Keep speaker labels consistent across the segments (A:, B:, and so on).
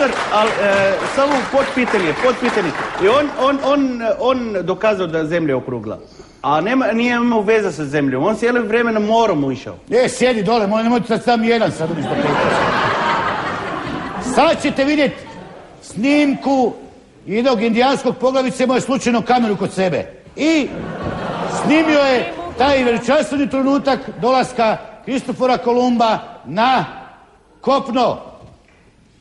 A: profesor, ali samo potpitanje. I on dokazao da zemlja je okrugla. A nije imao veze sa zemljom. On cijelo vrijeme na morom išao.
B: Sjedi dole, nemojte sad sam jedan sad umjesto peta. Sad ćete vidjeti snimku jednog indijanskog poglavice, imao je slučajno kameru kod sebe. I snimio je taj veličanstveni trenutak dolaska Kristofora Kolumba na kopno.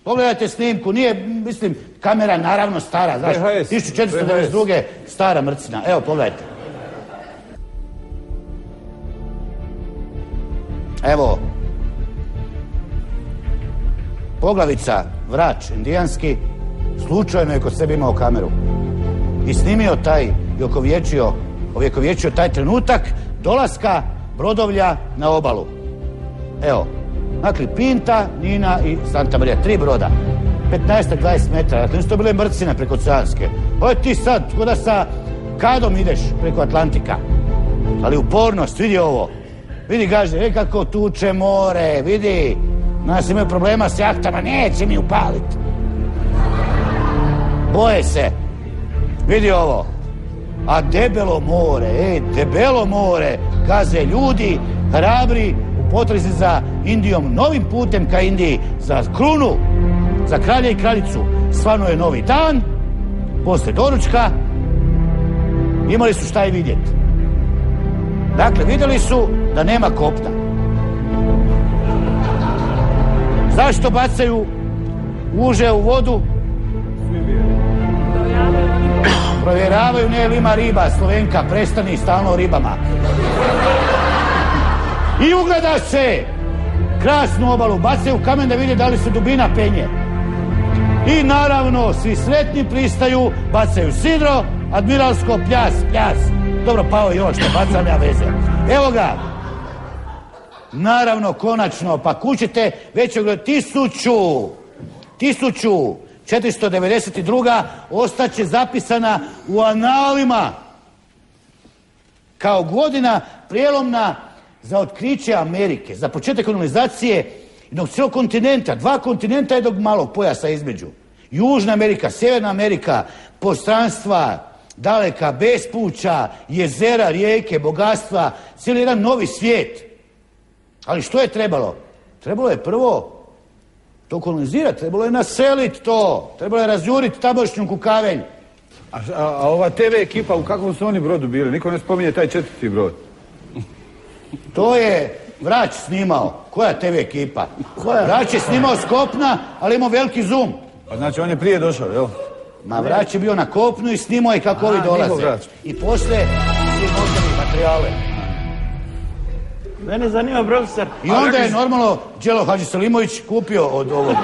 B: Pogledajte snimku, nije, mislim, kamera naravno stara, znaš, 1492. stara mrcina. Evo, pogledajte. Evo, poglavica, vrač indijanski, slučajno je kod sebe imao kameru i snimio taj i ovekovječio taj trenutak dolaska brodovlja na obalu. Evo, dakle, Pinta, Nina i Santa Maria, 3 broda, 15-20 metara, dakle, nisu to bile mrcine preko oceanske. Ovo ti sad, ko da sa kadom ideš preko Atlantika, ali upornost, vidi ovo. Vidi, gažde, kako tuče more, vidi. Nas imaju problema s jahtama, neće mi upaliti. Boje se. Vidi ovo. A debelo more, gaze ljudi, hrabri, u potrazi za Indijom, novim putem ka Indiji, za krunu, za kralja i kraljicu. Svano je novi dan, posle doručka, imali su šta i vidjeti. Dakle, vidjeli su da nema kopna. Zašto bacaju uže u vodu? Provjeravaju, ne li ima riba. Slovenka, prestani stalno o ribama. I ugleda se krasnu obalu, bacaju kamen da vide da li se dubina penje. I naravno, svi sretni pristaju, bacaju sidro, admiralsko, pljas. Dobro, pao je još, ne bacam ja veze. Evo ga. Naravno, konačno, pa kućete već 1492. ostaće zapisana u analima kao godina prijelomna za otkriće Amerike, za početak kolonizacije jednog cijelog kontinenta, 2 kontinenta jednog malog pojasa između. Južna Amerika, Sjeverna Amerika, prostranstva daleka, bespuća, jezera, rijeke, bogatstva, cijeli jedan novi svijet. Ali što je trebalo? Trebalo je prvo to kolonizirati, trebalo je naseliti to, trebalo je razjuriti tamošnju kukavelj.
C: A ova TV ekipa, u kakvom su oni brodu bili? Niko ne spominje taj 4. brod.
B: To je Vrać snimao. Koja TV ekipa? Vrać je snimao s kopna, ali imao veliki zoom.
C: Pa znači on je prije došao, jel?
B: Ma Vrać je bio na kopnu i snimao je kako ovi dolaze. I poslije svi moždani materijale.
A: Mene zanima, profesor.
B: I onda je normalno Đelo Hadži Selimović kupio od ovog.